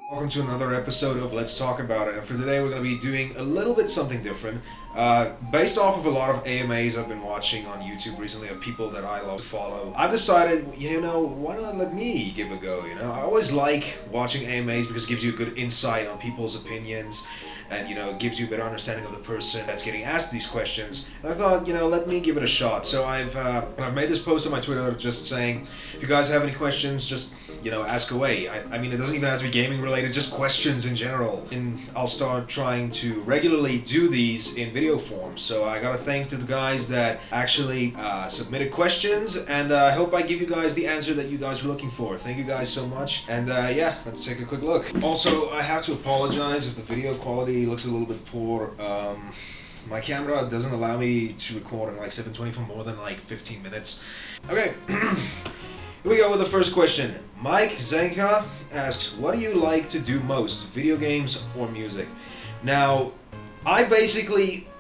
Welcome to another episode of Let's Talk About It. And for today, we're going to be doing a little bit something different. Based off of a lot of AMAs I've been watching on YouTube recently of people that I love to follow, I've decided, why not let me give a go? I always like watching AMAs because it gives you a good insight on people's opinions and, it gives you a better understanding of the person that's getting asked these questions. And I thought, let me give it a shot. So I've made this post on my Twitter just saying, if you guys have any questions, just, ask away. I mean, it doesn't even have to be gaming related, just questions in general. And I'll start trying to regularly do these in video form. So I gotta thank to the guys that actually submitted questions, and I hope I give you guys the answer that you guys were looking for. Thank you guys so much. And yeah, let's take a quick look. Also, I have to apologize if the video quality looks a little bit poor. My camera doesn't allow me to record in like 720 for more than like 15 minutes. Okay. Here we go with the first question. Mike Zenka asks, what do you like to do most, video games or music? Now,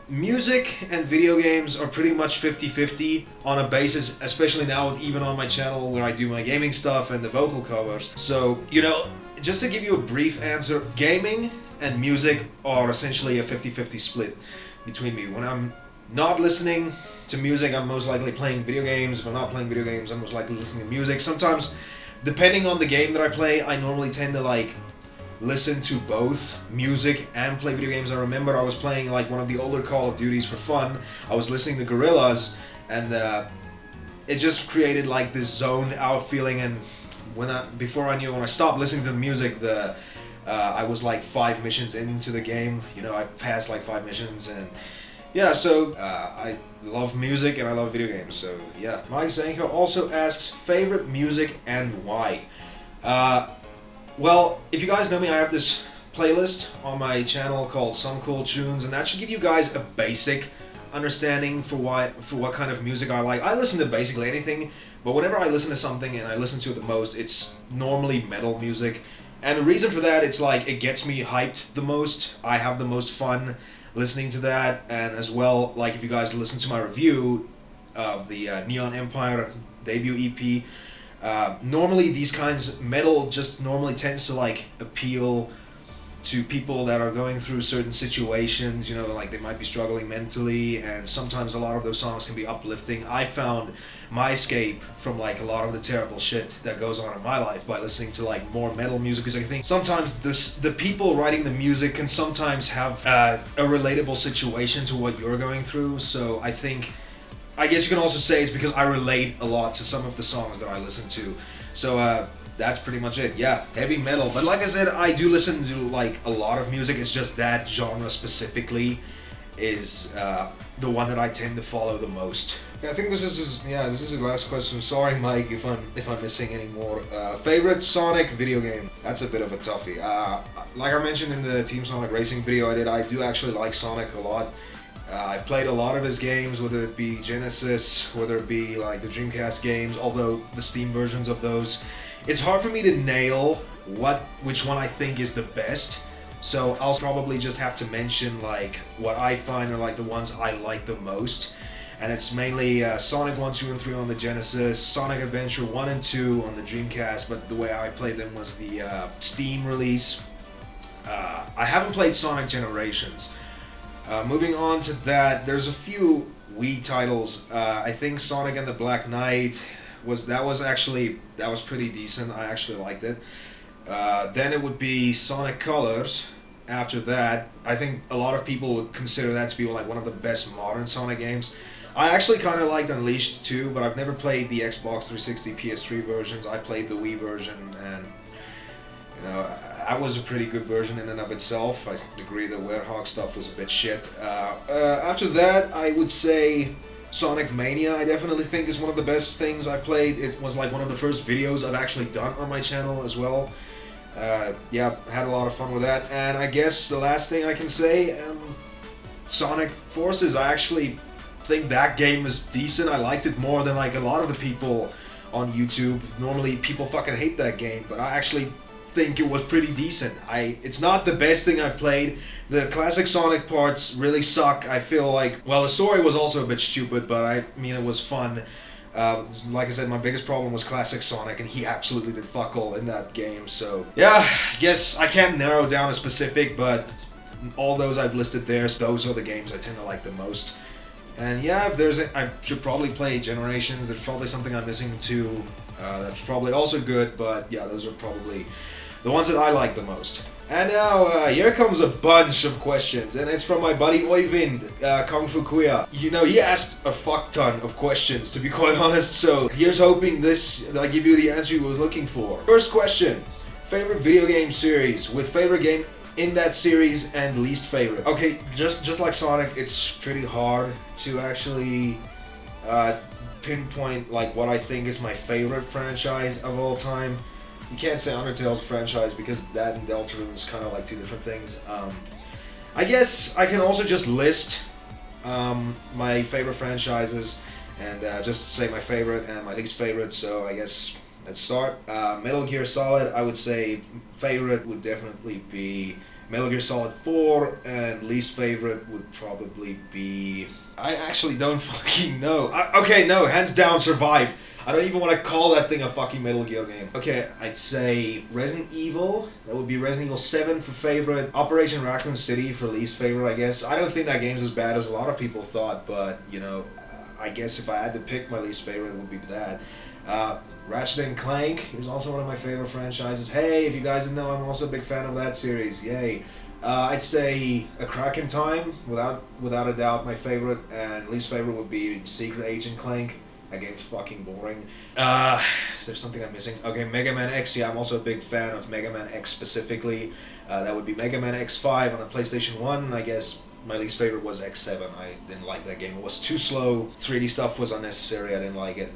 music and video games are pretty much 50-50 on a basis, especially now even on my channel where I do my gaming stuff and the vocal covers. So, just to give you a brief answer, gaming and music are essentially a 50-50 split between me. When I'm not listening to music, I'm most likely playing video games. If I'm not playing video games, I'm most likely listening to music. Sometimes, depending on the game that I play, I normally tend to listen to both music and play video games. I remember I was playing one of the older Call of Duties for fun. I was listening to Gorillaz, and it just created this zoned out feeling. And when I stopped listening to the music, I was 5 missions into the game. I passed 5 missions, and yeah, so I love music and I love video games, so yeah. Mike Zanko also asks, favorite music and why? Well, if you guys know me, I have this playlist on my channel called Some Cool Tunes, and that should give you guys a basic understanding for what kind of music I like. I listen to basically anything, but whenever I listen to something and I listen to it the most, it's normally metal music. And the reason for that, it's it gets me hyped the most. I have the most fun listening to that, and as well, if you guys listen to my review of the Neon Empire debut EP, normally these kinds metal just normally tends to appeal to people that are going through certain situations, they might be struggling mentally, and sometimes a lot of those songs can be uplifting. I found my escape from a lot of the terrible shit that goes on in my life by listening to more metal music, because I think sometimes the people writing the music can sometimes have a relatable situation to what you're going through. So I guess you can also say it's because I relate a lot to some of the songs that I listen to. So that's pretty much it. Yeah, heavy metal. But like I said, I do listen to a lot of music. It's just that genre specifically is the one that I tend to follow the most. Yeah, I think this is the last question. Sorry, Mike, if I'm missing any more. Favorite Sonic video game? That's a bit of a toughie. Like I mentioned in the Team Sonic Racing video I did, I do actually like Sonic a lot. I've played a lot of his games, whether it be Genesis, whether it be the Dreamcast games, although the Steam versions of those. It's hard for me to nail which one I think is the best, so I'll probably just have to mention what I find are the ones I like the most, and it's mainly Sonic 1, 2, and 3 on the Genesis, Sonic Adventure 1 and 2 on the Dreamcast, but the way I played them was the Steam release. I haven't played Sonic Generations. Moving on to that, there's a few Wii titles. I think Sonic and the Black Knight was pretty decent. I actually liked it. Then it would be Sonic Colors. After that, I think a lot of people would consider that to be one of the best modern Sonic games. I actually kind of liked Unleashed too, but I've never played the Xbox 360 PS3 versions. I played the Wii version, and that was a pretty good version in and of itself. I agree the Werehog stuff was a bit shit. After that, I would say Sonic Mania, I definitely think is one of the best things I've played. It was one of the first videos I've actually done on my channel as well. Yeah, had a lot of fun with that. And I guess the last thing I can say, Sonic Forces, I actually think that game is decent. I liked it more than a lot of the people on YouTube. Normally people fucking hate that game, but I actually think it was pretty decent. It's not the best thing I've played. The classic Sonic parts really suck. I feel the story was also a bit stupid, but I mean it was fun. Like I said, my biggest problem was classic Sonic, and he absolutely did fuck all in that game. So yeah, I guess I can't narrow down a specific, but all those I've listed there, those are the games I tend to like the most. And yeah, if there's I should probably play Generations. There's probably something I'm missing too. That's probably also good, but yeah, those are probably the ones that I like the most. And now, here comes a bunch of questions, and it's from my buddy Oyvind, Kung Fu Kuya. You know, he asked a fuck ton of questions, to be quite honest, so here's hoping that I give you the answer you was looking for. First question, favorite video game series, with favorite game in that series and least favorite. Okay, just like Sonic, it's pretty hard to actually pinpoint like what I think is my favorite franchise of all time. You can't say Undertale's a franchise because that and Deltarune is kind of like two different things. I guess I can also just list my favorite franchises and just say my favorite and my least favorite. So I guess let's start. Metal Gear Solid, I would say favorite would definitely be Metal Gear Solid 4, and least favorite would probably be... I actually don't fucking know. Okay, no, hands down Survive. I don't even want to call that thing a fucking Metal Gear game. Okay, I'd say Resident Evil. That would be Resident Evil 7 for favorite. Operation Raccoon City for least favorite, I guess. I don't think that game's as bad as a lot of people thought, but, you know, I guess if I had to pick my least favorite, it would be that. Ratchet & Clank is also one of my favorite franchises. Hey, if you guys didn't know, I'm also a big fan of that series. Yay. I'd say A Crack in Time, without a doubt, my favorite, and least favorite would be Secret Agent Clank. That game's fucking boring. Is there something I'm missing? Okay, Mega Man X. Yeah, I'm also a big fan of Mega Man X specifically. That would be Mega Man X5 on a PlayStation 1. I guess my least favorite was X7. I didn't like that game. It was too slow. 3D stuff was unnecessary. I didn't like it.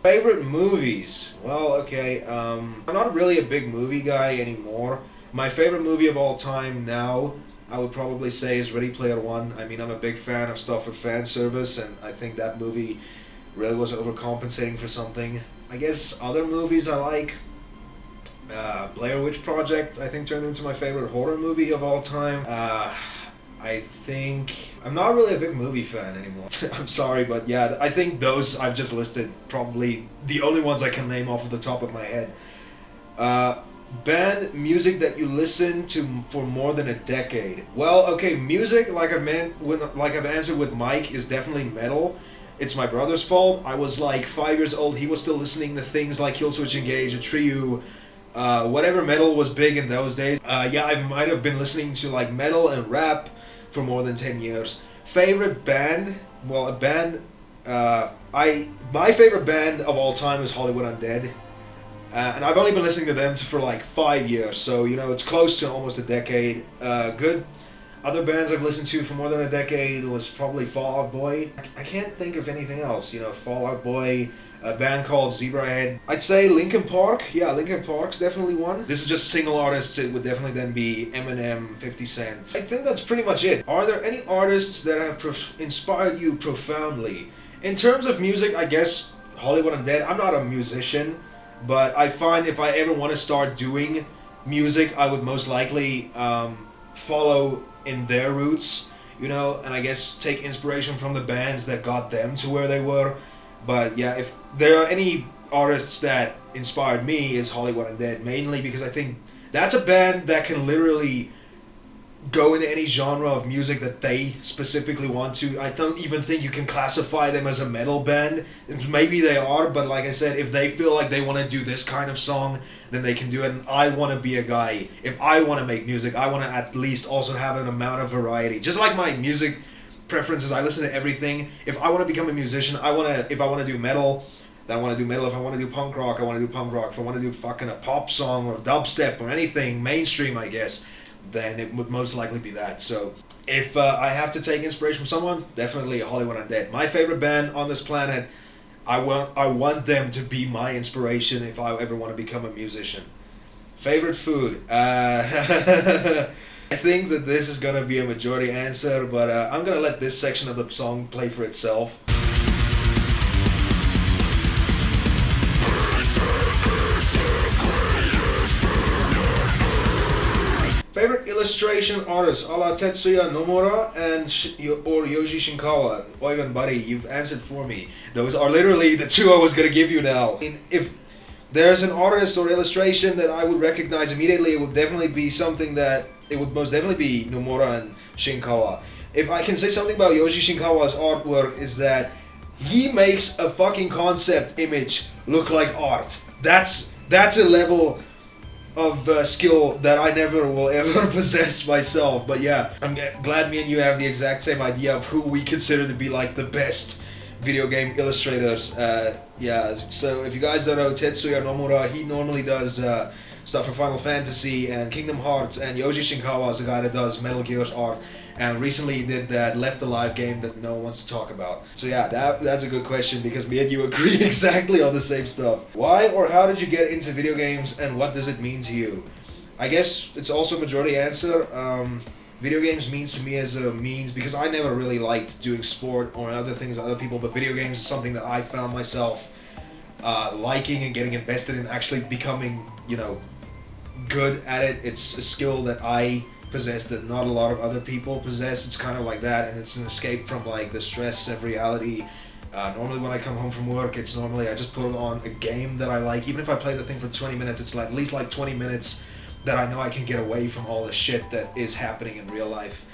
Favorite movies? Well, okay. I'm not really a big movie guy anymore. My favorite movie of all time now, I would probably say, is Ready Player One. I mean, I'm a big fan of stuff with fan service, and I think that movie really was overcompensating for something. I guess other movies I like, Blair Witch Project, I think turned into my favorite horror movie of all time. I think I'm not really a big movie fan anymore. I'm sorry, but yeah, I think those I've just listed probably the only ones I can name off of the top of my head. Band music that you listen to for more than a decade. Well, okay, music like I've answered with Mike is definitely metal. It's my brother's fault. I was like 5 years old. He was still listening to things like Killswitch Engage, Atreyu, whatever metal was big in those days. Yeah, I might have been listening to like metal and rap for more than 10 years. Favorite band? Well, a band... my favorite band of all time is Hollywood Undead. And I've only been listening to them for like 5 years, so, you know, it's close to almost a decade. Good. Other bands I've listened to for more than a decade was probably Fall Out Boy. I can't think of anything else. You know, Fall Out Boy, a band called Zebrahead. I'd say Linkin Park. Yeah, Linkin Park's definitely one. This is just single artists. It would definitely then be Eminem, 50 Cent. I think that's pretty much it. Are there any artists that have inspired you profoundly? In terms of music, I guess Hollywood Undead. I'm not a musician, but I find if I ever want to start doing music, I would most likely follow in their roots, you know, and I guess take inspiration from the bands that got them to where they were. But yeah, if there are any artists that inspired me, is Hollywood Undead, mainly because I think that's a band that can literally go into any genre of music that they specifically want to. I don't even think you can classify them as a metal band. Maybe they are, but like I said, if they feel like they want to do this kind of song, then they can do it. And I want to be a guy, if I want to make music, I want to at least also have an amount of variety. Just like my music preferences, I listen to everything. If I want to become a musician, if I want to do metal, then I want to do metal. If I want to do punk rock, I want to do punk rock. If I want to do fucking a pop song or dubstep or anything mainstream, I guess, then it would most likely be that. So if I have to take inspiration from someone, definitely Hollywood Undead. My favorite band on this planet. I want them to be my inspiration if I ever want to become a musician. Favorite food? I think that this is gonna be a majority answer, but I'm gonna let this section of the song play for itself. Favorite illustration artists a la Tetsuya Nomura and or Yoji Shinkawa. Well, even buddy, you've answered for me. Those are literally the two I was gonna give you now. I mean, if there's an artist or illustration that I would recognize immediately, it would definitely be something that it would most definitely be Nomura and Shinkawa. If I can say something about Yoji Shinkawa's artwork is that he makes a fucking concept image look like art. That's a level of skill that I never will ever possess myself. But yeah, I'm glad me and you have the exact same idea of who we consider to be like the best video game illustrators. Yeah, so if you guys don't know Tetsuya Nomura, he normally does stuff for Final Fantasy and Kingdom Hearts, and Yoji Shinkawa is the guy that does Metal Gear's art, and recently he did that Left Alive game that no one wants to talk about. So yeah, that's a good question because me and you agree exactly on the same stuff. Why or how did you get into video games and what does it mean to you? I guess it's also a majority answer. Video games means to me as a means because I never really liked doing sport or other things other people, but video games is something that I found myself liking and getting invested in, actually becoming, you know, good at it. It's a skill that I possess that not a lot of other people possess. It's kind of like that, and it's an escape from like the stress of reality. Normally when I come home from work, it's normally I just put on a game that I like. Even if I play the thing for 20 minutes, it's like at least like 20 minutes that I know I can get away from all the shit that is happening in real life.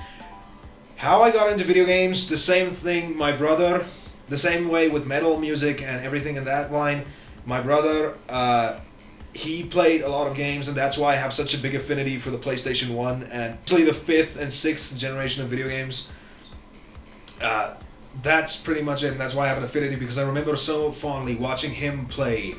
How I got into video games, the same thing my brother, the same way with metal music and everything in that line. My brother, he played a lot of games, and that's why I have such a big affinity for the PlayStation 1 and actually the 5th and 6th generation of video games. That's pretty much it, and that's why I have an affinity, because I remember so fondly watching him play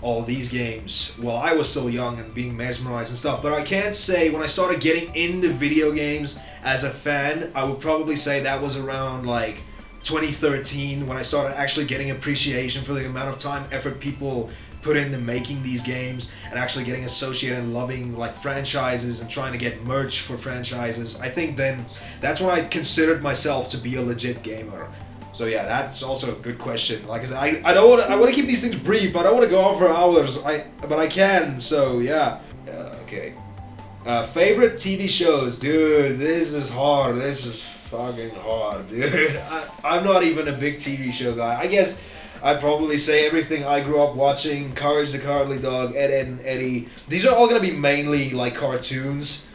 all these games while I was still young and being mesmerized and stuff. But I can't say when I started getting into video games as a fan, I would probably say that was around like 2013 when I started actually getting appreciation for the amount of time, effort people put into making these games and actually getting associated and loving like franchises and trying to get merch for franchises. I think then that's when I considered myself to be a legit gamer. So yeah, that's also a good question. Like I said, I want to keep these things brief. I don't want to go on for hours. But I can. So yeah. Okay. Favorite TV shows, dude. This is hard. This is fucking hard, dude. I'm not even a big TV show guy. I guess I'd probably say everything I grew up watching: Courage the Cowardly Dog, Ed, Edd and Eddy. These are all gonna be mainly like cartoons.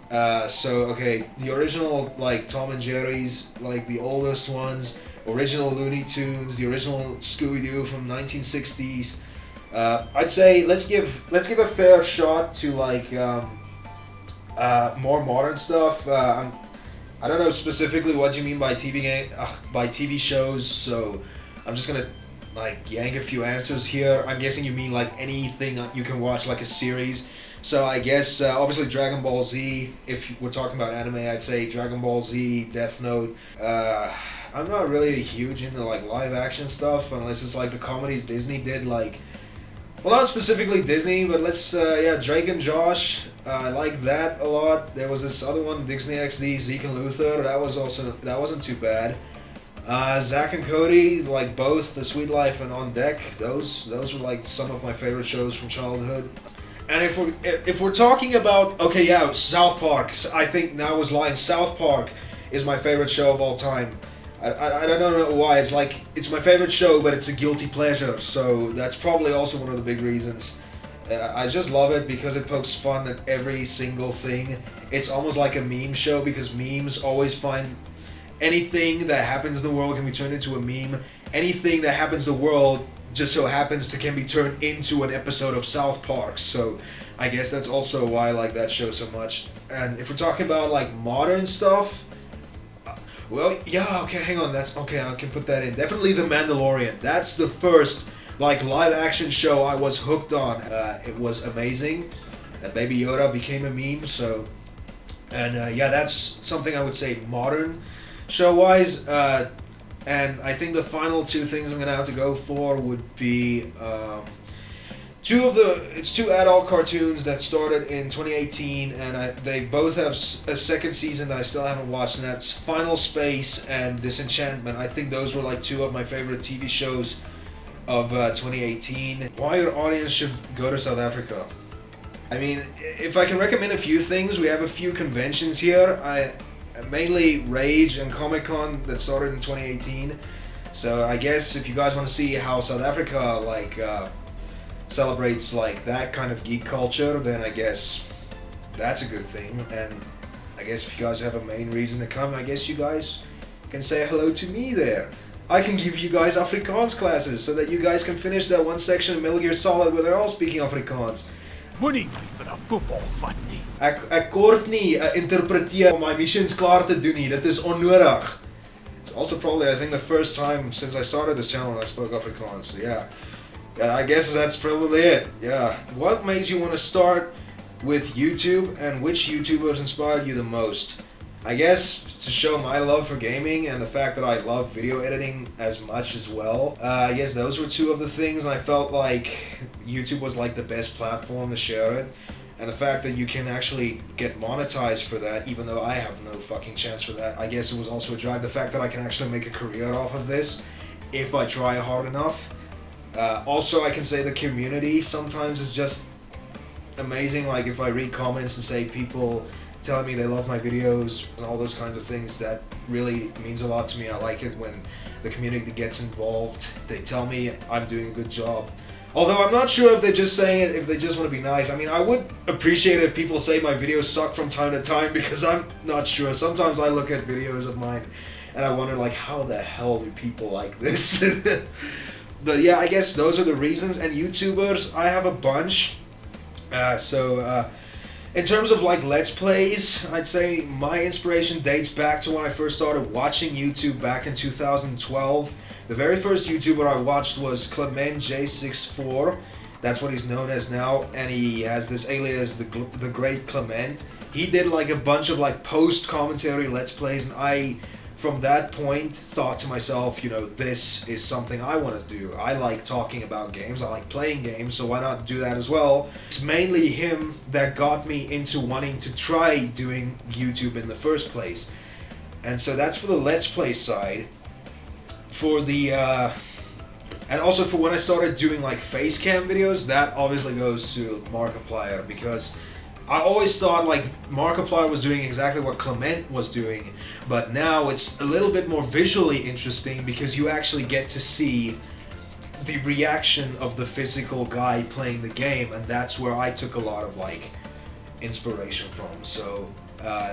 So okay, the original like Tom and Jerry's, like the oldest ones. Original Looney Tunes, the original Scooby-Doo from 1960s. I'd say let's give a fair shot to like more modern stuff. I don't know specifically what you mean by TV shows, so I'm just gonna like yank a few answers here. I'm guessing you mean like anything that you can watch, like a series. So I guess obviously Dragon Ball Z. If we're talking about anime, I'd say Dragon Ball Z, Death Note. I'm not really huge into like live action stuff unless it's like the comedies Disney did, like, well, not specifically Disney, but let's yeah, Drake and Josh. I like that a lot. There was this other one, Disney XD, Zeke and Luther. That wasn't too bad. Zack and Cody, like both The Sweet Life and On Deck. Those were like some of my favorite shows from childhood. And if we're talking about, okay, yeah, South Park. I think now was lying. South Park is my favorite show of all time. I don't know why. It's like it's my favorite show, but it's a guilty pleasure. So that's probably also one of the big reasons. I just love it because it pokes fun at every single thing. It's almost like a meme show because memes always find anything that happens in the world can be turned into a meme. Anything that happens in the world just so happens to can be turned into an episode of South Park. So I guess that's also why I like that show so much. And if we're talking about like modern stuff, well, yeah, okay, hang on, that's okay, I can put that in. Definitely The Mandalorian. That's the first like live action show I was hooked on. It was amazing. And Baby Yoda became a meme, so, and yeah, that's something I would say modern show wise. And I think the final two things I'm gonna have to go for would be two adult cartoons that started in 2018, and they both have a second season that I still haven't watched, and that's Final Space and Disenchantment. I think those were like two of my favorite TV shows of 2018. Why your audience should go to South Africa? I mean, if I can recommend a few things, we have a few conventions here. Mainly Rage and Comic Con that started in 2018. So I guess if you guys want to see how South Africa celebrates like that kind of geek culture, then I guess that's a good thing. And I guess if you guys have a main reason to come, I guess you guys can say hello to me there. I can give you guys Afrikaans classes so that you guys can finish that one section of Metal Gear Solid where they're all speaking Afrikaans. Moenie my vir 'n poepel vat nie. Ek kort nie interpreteer om my missions klaar te doen nie. Dit is onnodig. It's also probably, I think, the first time since I started this channel I spoke Afrikaans. So yeah, I guess that's probably it. Yeah. What made you want to start with YouTube, and which YouTubers inspired you the most? I guess to show my love for gaming and the fact that I love video editing as much as well. I guess those were two of the things, and I felt like YouTube was like the best platform to share it. And the fact that you can actually get monetized for that, even though I have no fucking chance for that, I guess it was also a drive. The fact that I can actually make a career off of this if I try hard enough. Also, I can say the community sometimes is just amazing. Like if I read comments and say people telling me they love my videos and all those kinds of things, that really means a lot to me. I like it when the community gets involved. They tell me I'm doing a good job. Although I'm not sure if they're just saying it if they just want to be nice. I mean, I would appreciate if people say my videos suck from time to time, because I'm not sure. Sometimes I look at videos of mine and I wonder like, how the hell do people like this? But yeah, I guess those are the reasons. And YouTubers, I have a bunch. In terms of like Let's Plays, I'd say my inspiration dates back to when I first started watching YouTube back in 2012. The very first YouTuber I watched was ClementJ64. That's what he's known as now, and he has this alias, the Great Clement. He did like a bunch of like post-commentary Let's Plays, and I, from that point, thought to myself, you know, this is something I want to do. I like talking about games, I like playing games, so why not do that as well? It's mainly him that got me into wanting to try doing YouTube in the first place. And so that's for the Let's Play side. For the, and also for when I started doing like face cam videos, that obviously goes to Markiplier, because I always thought like Markiplier was doing exactly what Clement was doing, but now it's a little bit more visually interesting because you actually get to see the reaction of the physical guy playing the game, and that's where I took a lot of like inspiration from. So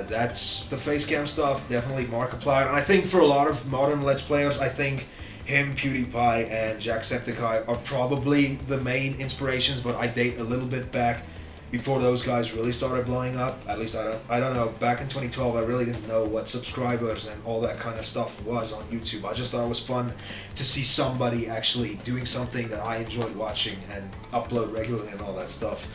that's the facecam stuff, definitely Markiplier. And I think for a lot of modern Let's Players, I think him, PewDiePie, and Jacksepticeye are probably the main inspirations, but I date a little bit back before those guys really started blowing up. At least I don't know, back in 2012 I really didn't know what subscribers and all that kind of stuff was on YouTube. I just thought it was fun to see somebody actually doing something that I enjoyed watching and upload regularly and all that stuff.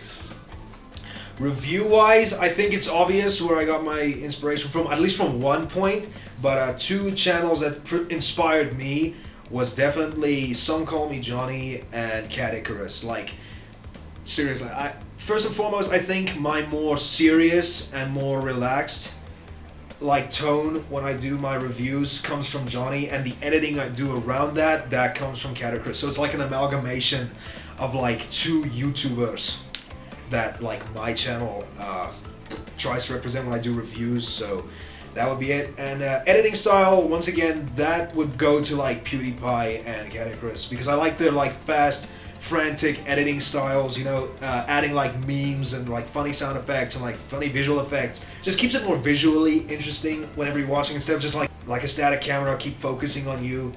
Review-wise, I think it's obvious where I got my inspiration from, at least from one point, but two channels that inspired me was definitely Some Call Me Johnny and Cat Icarus. Like, seriously, first and foremost, I think my more serious and more relaxed like tone when I do my reviews comes from Johnny, and the editing I do around that comes from Cat Icarus. So it's like an amalgamation of like two YouTubers that like my channel tries to represent when I do reviews. So that would be it. And editing style, once again, that would go to like PewDiePie and Cat Icarus, because I like their like fast, frantic editing styles, you know, adding like memes and like funny sound effects and like funny visual effects. Just keeps it more visually interesting whenever you're watching, instead of just like a static camera, keep focusing on you.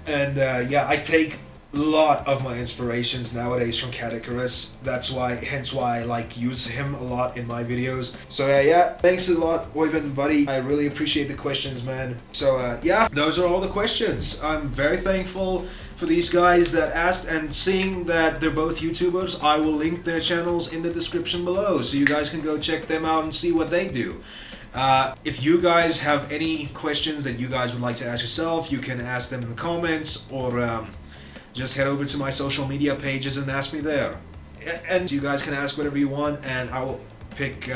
And yeah, I take a lot of my inspirations nowadays from Cat Icarus. Hence why I like use him a lot in my videos. So yeah, thanks a lot, Oyvind, buddy. I really appreciate the questions, man. So yeah, those are all the questions. I'm very thankful for these guys that asked, and seeing that they're both YouTubers, I will link their channels in the description below, so you guys can go check them out and see what they do. If you guys have any questions that you guys would like to ask yourself, you can ask them in the comments, or just head over to my social media pages and ask me there. And you guys can ask whatever you want, and I will pick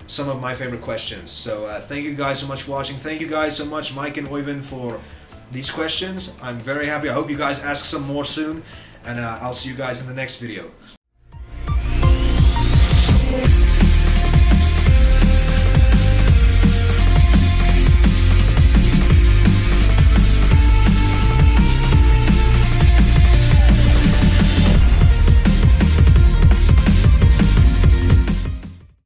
some of my favorite questions. So thank you guys so much for watching. Thank you guys so much, Mike and Oyvind, for these questions. I'm very happy. I hope you guys ask some more soon, and I'll see you guys in the next video.